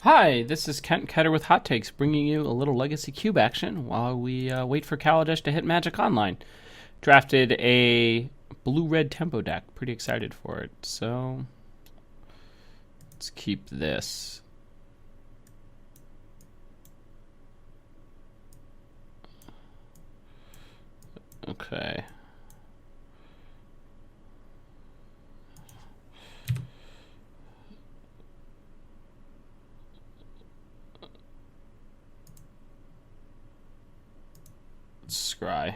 Hi, this is Kent Ketter with Hot Takes, bringing you a little Legacy Cube action while we wait for Kaladesh to hit Magic Online. Drafted a blue-red tempo deck. Pretty excited for it. So, let's keep this. Okay. Scry.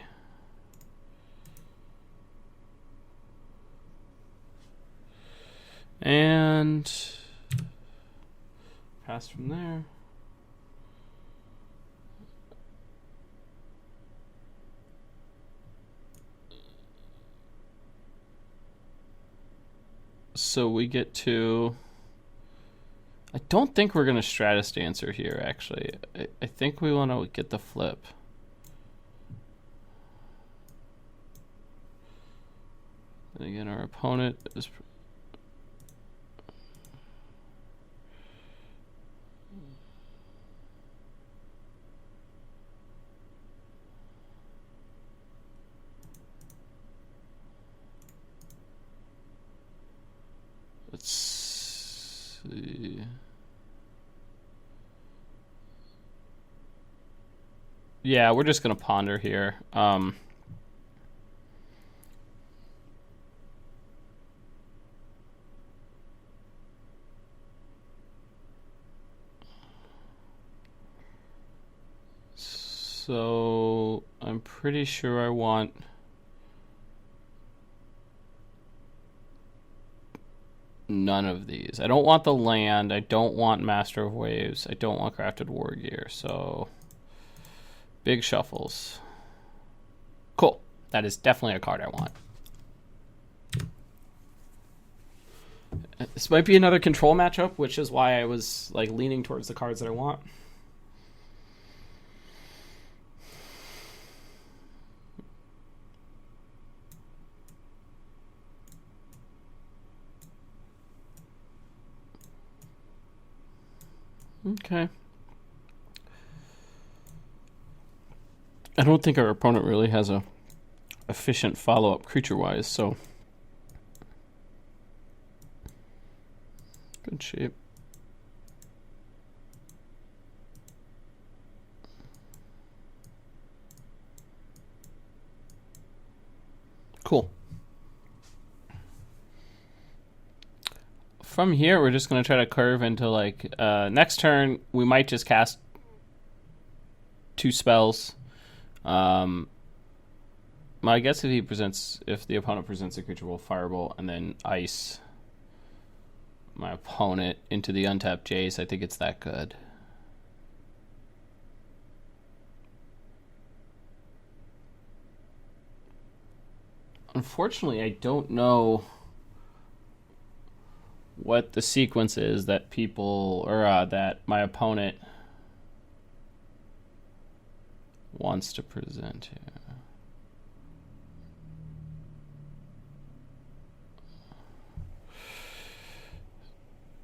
And pass from there. So we get to... I don't think we're going to Stratus Dancer here, actually. I think we want to get the flip. And again, our opponent is... Let's see. Yeah, we're just going to ponder here. So I'm pretty sure I want... none of these. I don't want the land. I don't want Master of Waves. I don't want Crafted War Gear. So, big shuffles. Cool. That is definitely a card I want. This might be another control matchup, which is why I was like leaning towards the cards that I want. Okay. I don't think our opponent really has a efficient follow-up creature-wise, so good shape. Cool. From here, we're just going to try to curve into, like, next turn, we might just cast 2 spells. I guess if the opponent presents a creature, we'll Firebolt and then ice my opponent into the untapped Jace. I think it's that good. Unfortunately, I don't know what the sequence is that people, or that my opponent wants to present here.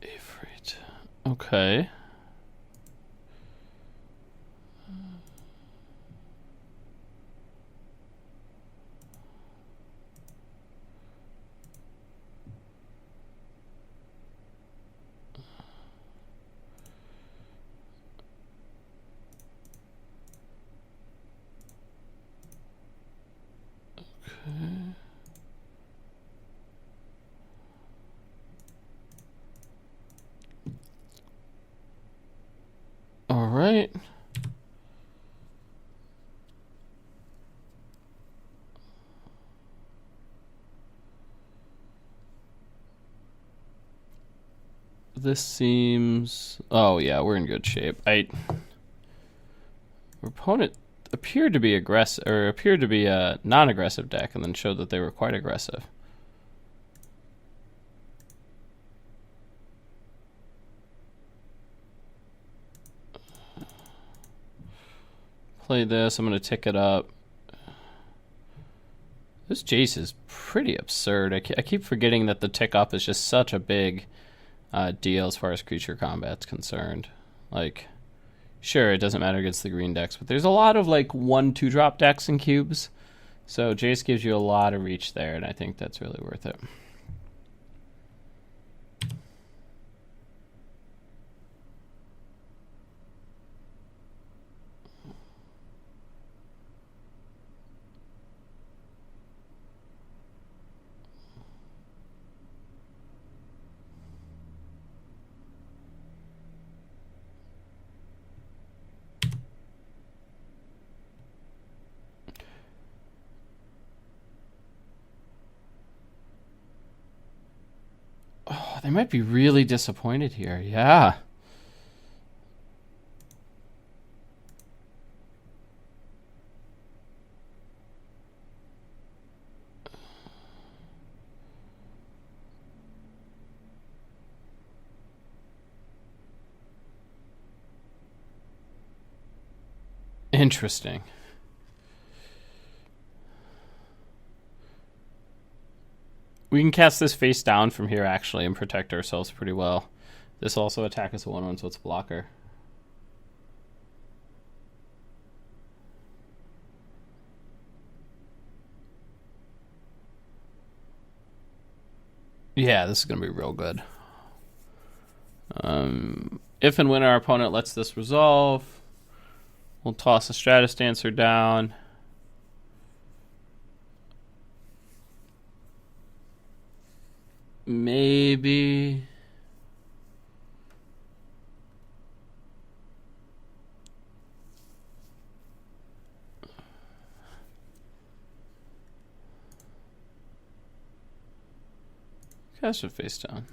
Ifrit. Okay. All right. This seems... Oh, yeah, we're in good shape. Our opponent appeared to be aggressive, or appeared to be a non-aggressive deck, and then showed that they were quite aggressive. Play this. I'm going to tick it up. This Jace is pretty absurd. I keep forgetting that the tick up is just such a big deal as far as creature combat's concerned. Like, sure, it doesn't matter against the green decks, but there's a lot of like 1/2 drop decks and cubes. So Jace gives you a lot of reach there, and I think that's really worth it. Oh, they might be really disappointed here. Yeah. Interesting. We can cast this face down from here, actually, and protect ourselves pretty well. This will also attack as a 1/1, so it's a blocker. Yeah, this is going to be real good. If and when our opponent lets this resolve, we'll toss a Stratus Dancer down. Maybe... cast it face down.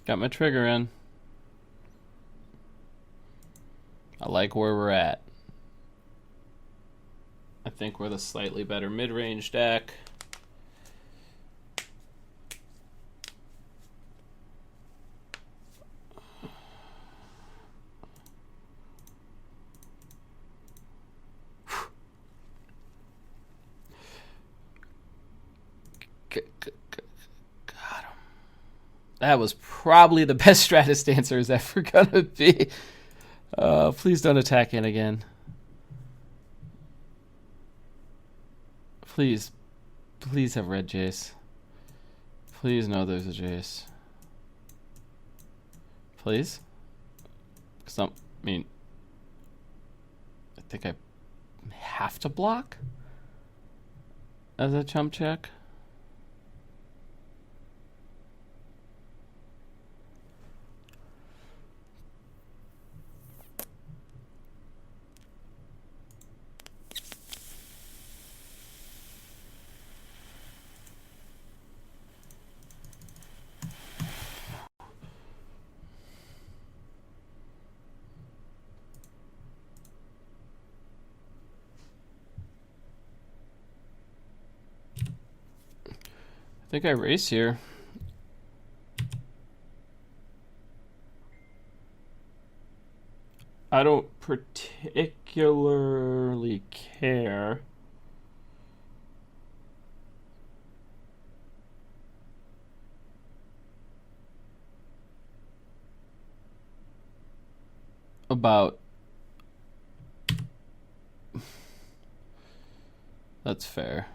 Got my trigger in. I like where we're at. I think we're the slightly better mid-range deck. Got him. That was probably the best Stratus Dancer is ever gonna be. Please don't attack in again. Please have red Jace. Please know there's a Jace. Please? Because I mean, I think I have to block as a chump check. I think I race here. I don't particularly care about... That's fair.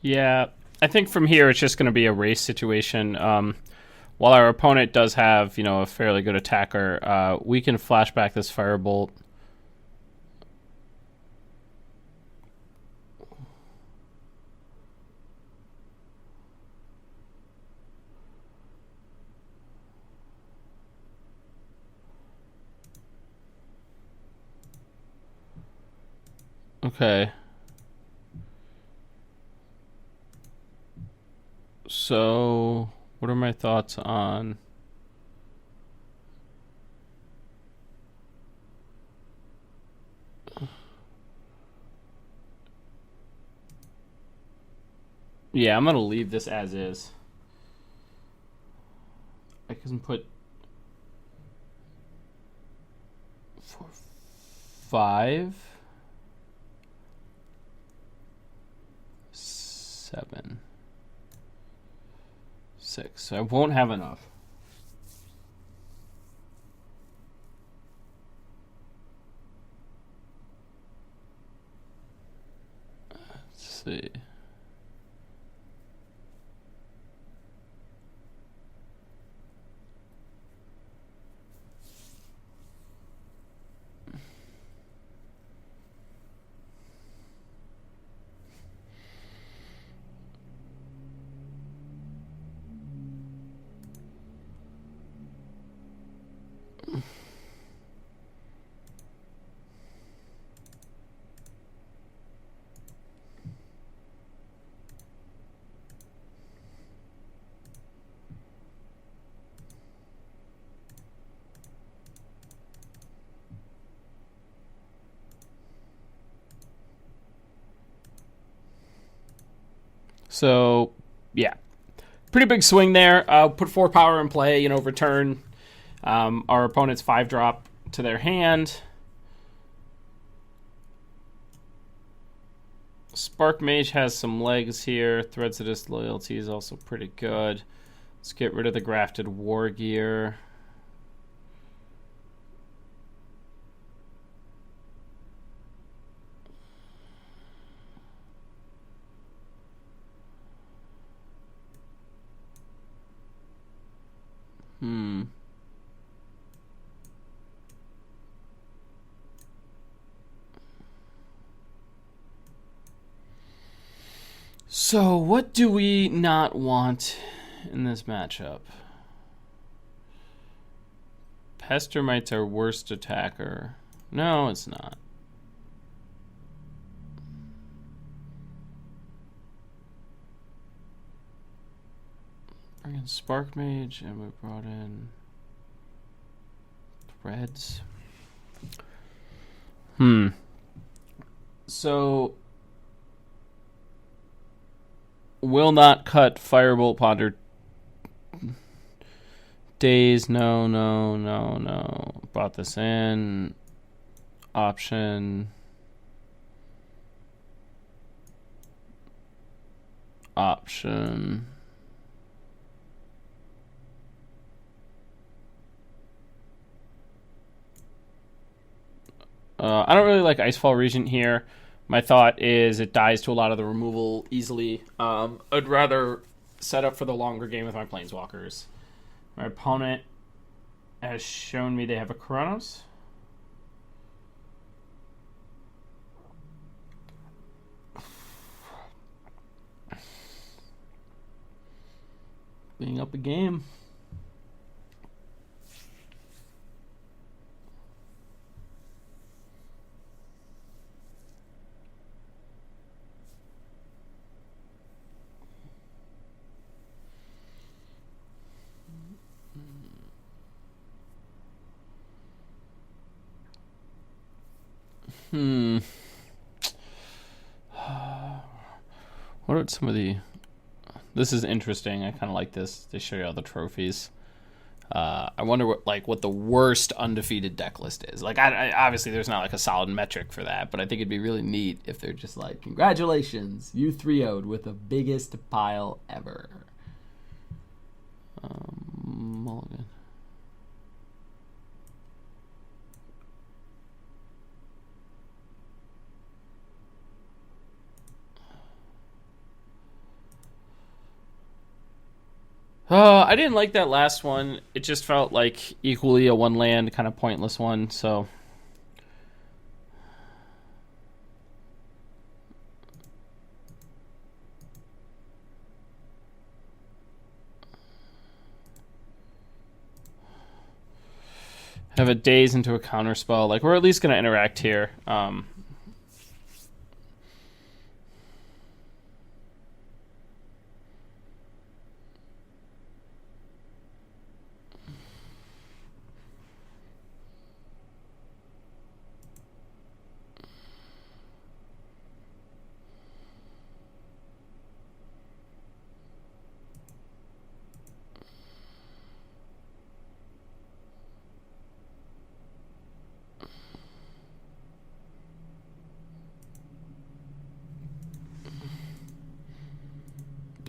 Yeah, I think from here it's just going to be a race situation. While our opponent does have, a fairly good attacker, we can flashback this firebolt. Okay. So, what are my thoughts on... Yeah, I'm going to leave this as is. I can put 4, 5, 7, 6. So I won't have enough. Let's see. So, yeah. Pretty big swing there. Put 4 power in play, return our opponent's 5-drop to their hand. Spark Mage has some legs here. Threads of Disloyalty is also pretty good. Let's get rid of the Grafted War Gear. So, what do we not want in this matchup? Pestermite's our worst attacker. No, it's not. Bring in Spark Mage, and we brought in Threads. So, will not cut Firebolt Ponder. Days, no. Brought this in. Option. I don't really like Icefall Regent here. My thought is it dies to a lot of the removal easily. I'd rather set up for the longer game with my Planeswalkers. My opponent has shown me they have a Chronos. Being up a game. What are some of the... This is interesting. I kind of like this. They show you all the trophies. I wonder what the worst undefeated deck list is. I obviously there's not a solid metric for that, but I think it'd be really neat if they're just congratulations, you 3-0'd with the biggest pile ever. Mulligan. I didn't like that last one. It just felt like equally a one land, kind of pointless one. So have a daze into a counter spell. Like we're at least gonna interact here.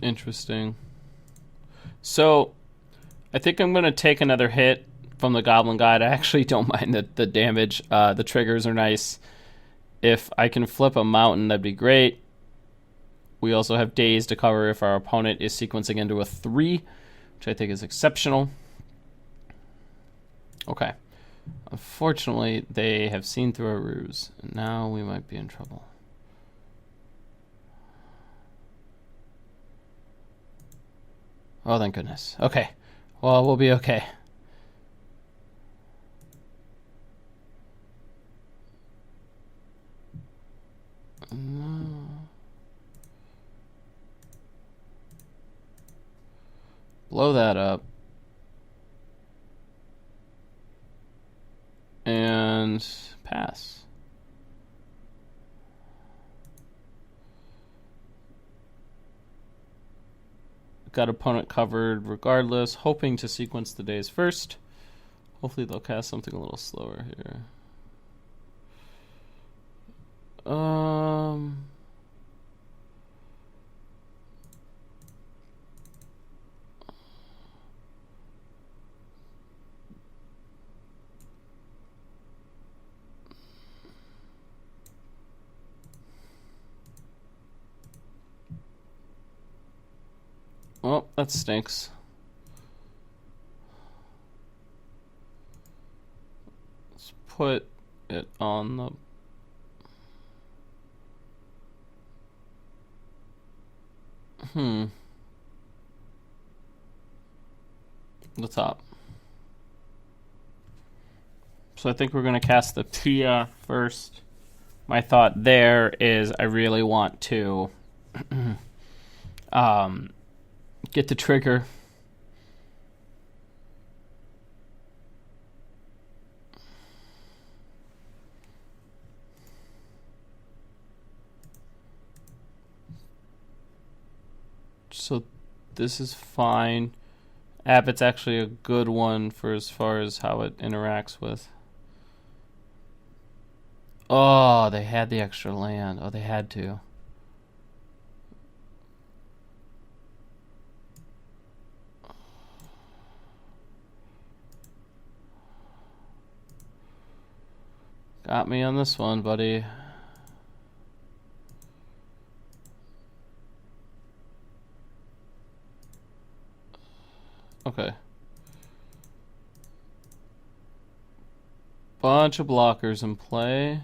Interesting. So I think I'm gonna take another hit from the Goblin Guide. I actually don't mind the damage. The triggers are nice. If I can flip a mountain, that'd be great. We also have daze to cover if our opponent is sequencing into a 3, which I think is exceptional. Okay. Unfortunately, they have seen through our ruse. And now we might be in trouble. Oh, thank goodness. Okay. Well, we'll be okay. Blow that up. And pass. Got opponent covered regardless. Hoping to sequence the days first. Hopefully they'll cast something a little slower here. Oh, that stinks. Let's put it on the top. So I think we're going to cast the Tia first. My thought there is I really want to get the trigger. So this is fine. Abbott's actually a good one for as far as how it interacts with. Oh, they had the extra land. Oh, they had to. Got me on this one, buddy. Okay. Bunch of blockers in play.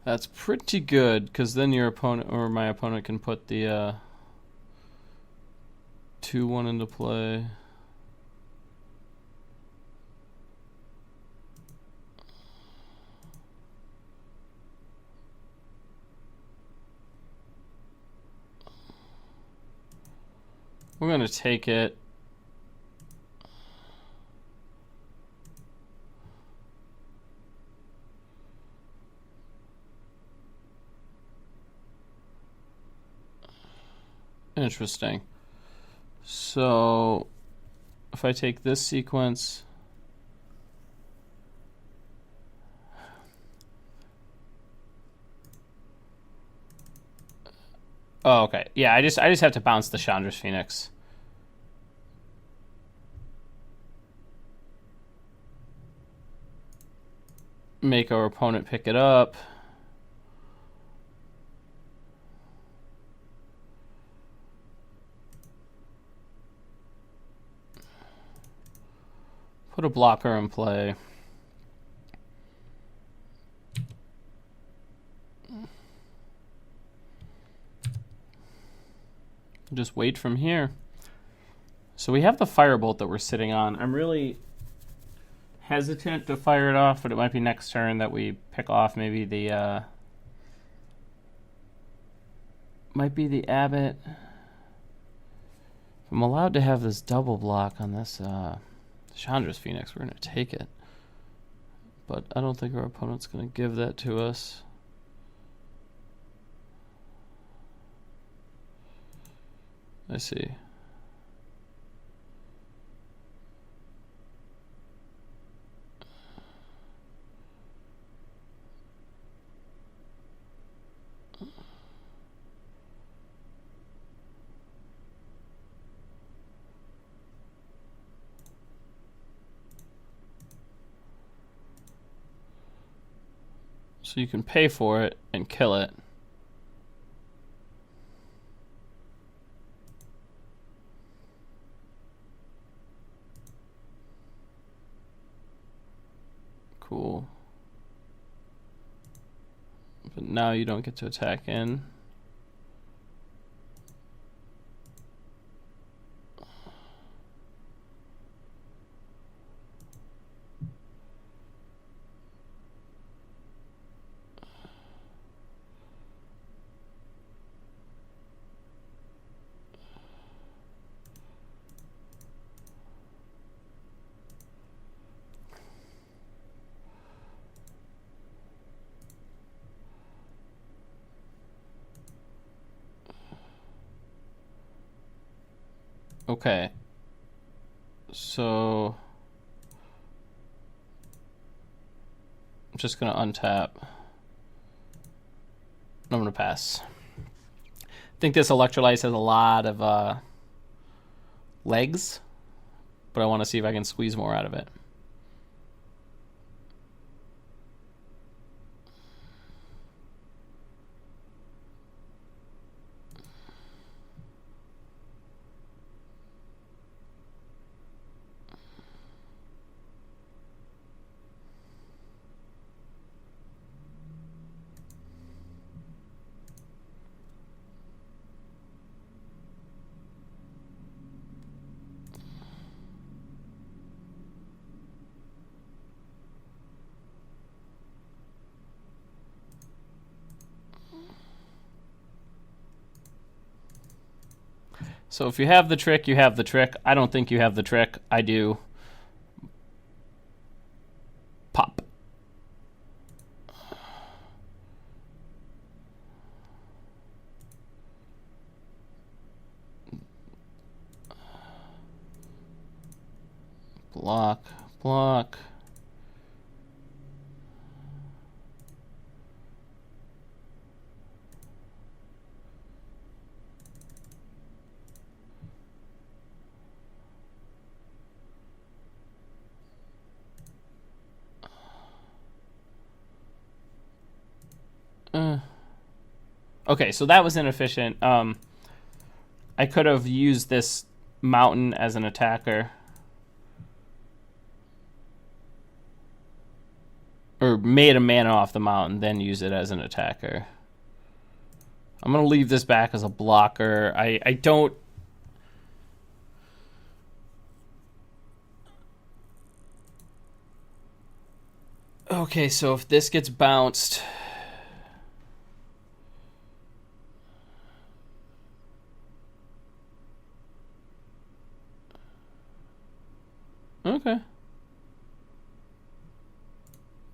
That's pretty good, because then your opponent, or my opponent, can put the 2-1 into play. We're going to take it. Interesting. So if I take this sequence, oh, okay. Yeah, I just have to bounce the Chandra's Phoenix. Make our opponent pick it up. Put a blocker in play. Just wait from here. So we have the Firebolt that we're sitting on. I'm really hesitant to fire it off, but it might be next turn that we pick off maybe the might be the Abbot. If I'm allowed to have this double block on this Chandra's Phoenix, we're going to take it. But I don't think our opponent's going to give that to us. I see. So you can pay for it and kill it. Cool. But now you don't get to attack in. Okay. So I'm just going to untap. I'm going to pass. I think this Electrolyte has a lot of legs, but I want to see if I can squeeze more out of it. So if you have the trick, you have the trick. I don't think you have the trick. I do. Pop. Block, block. Okay, so that was inefficient. I could have used this mountain as an attacker. Or made a mana off the mountain, then use it as an attacker. I'm going to leave this back as a blocker. I don't... Okay, so if this gets bounced... Okay.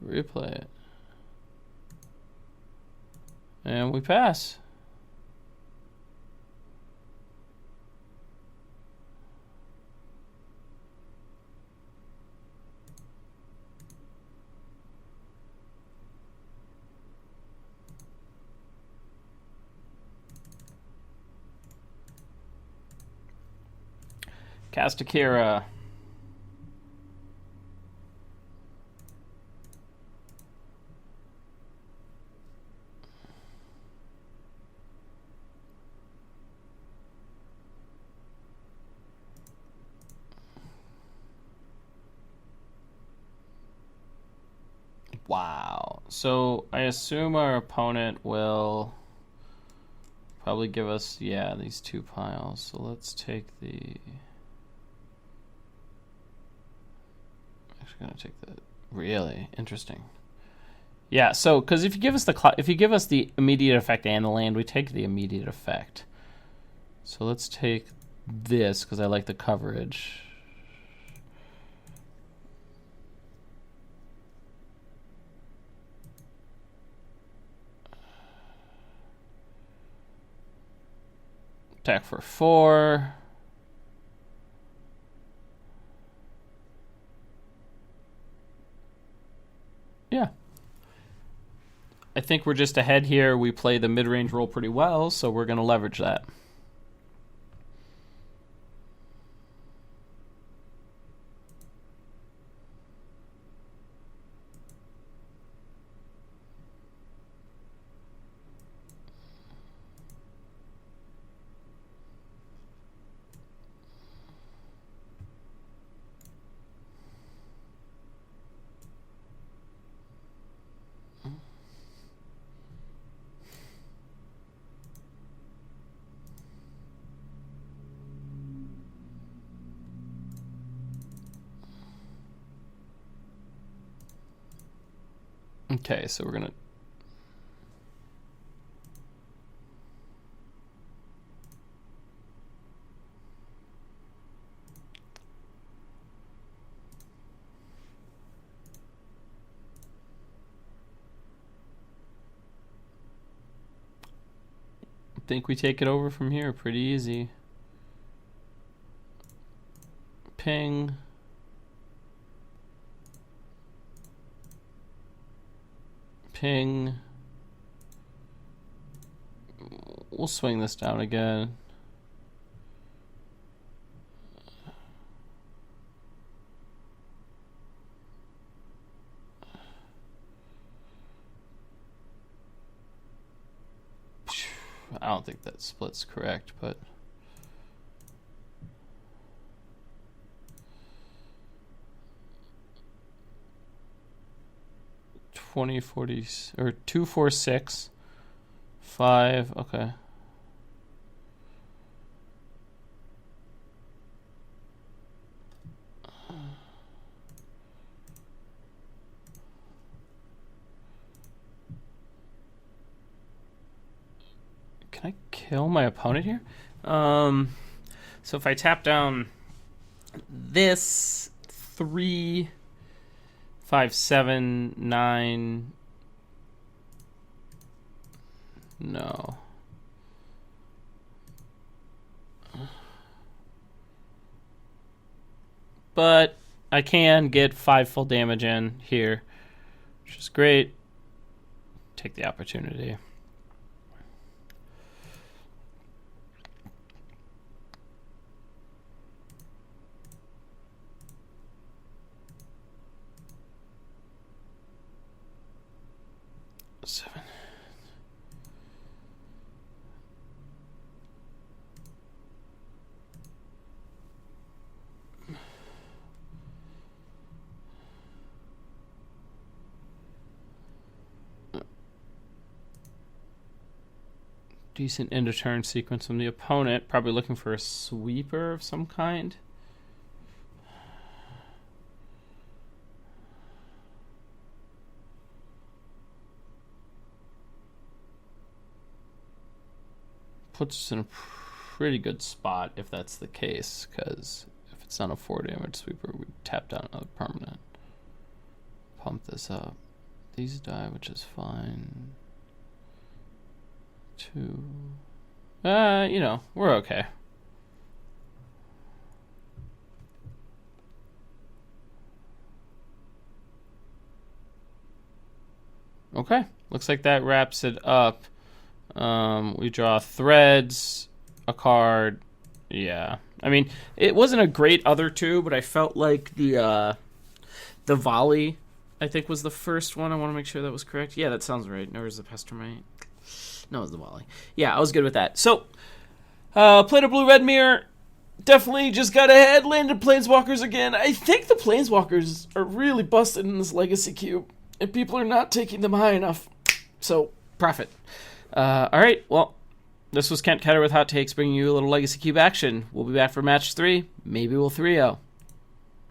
Replay it. And we pass. Cast Akira. Wow. So I assume our opponent will probably give us, yeah, these two piles. So let's take the... Actually going to take the... Really? Interesting. Yeah, so, because if you give us the immediate effect and the land, we take the immediate effect. So let's take this, because I like the coverage. Attack for 4. Yeah. I think we're just ahead here. We play the mid-range role pretty well, so we're going to leverage that. Okay, so we're going to... I think we take it over from here pretty easy. Ping. Ping. We'll swing this down again. I don't think that split's correct, but... $20, $40, or 2, 4, 6, 5. Okay. Can I kill my opponent here? So if I tap down this 3, 5, 7, 9. No. But I can get 5 full damage in here, which is great. Take the opportunity. Seven. Decent end of turn sequence from the opponent. Probably looking for a sweeper of some kind. Puts us in a pretty good spot if that's the case, because if It's not a 4 damage sweeper. We tap down another permanent. Pump this up. These die, which is fine. 2. You know, we're okay. Okay, looks like that wraps it up. We draw threads, a card. Yeah, I mean, it wasn't a great other two, but I felt like the volley, I think, was the first one. I want to make sure that was correct. Yeah, that sounds right. Or is the Pestermite? No, it was the volley. Yeah, I was good with that. So, played a blue-red mirror. Definitely just got ahead, landed Planeswalkers again. I think the Planeswalkers are really busted in this Legacy Cube, and people are not taking them high enough. So, profit. All right, well, this was Kent Ketter with Hot Takes, bringing you a little Legacy Cube action. We'll be back for match 3. Maybe we'll 3-0.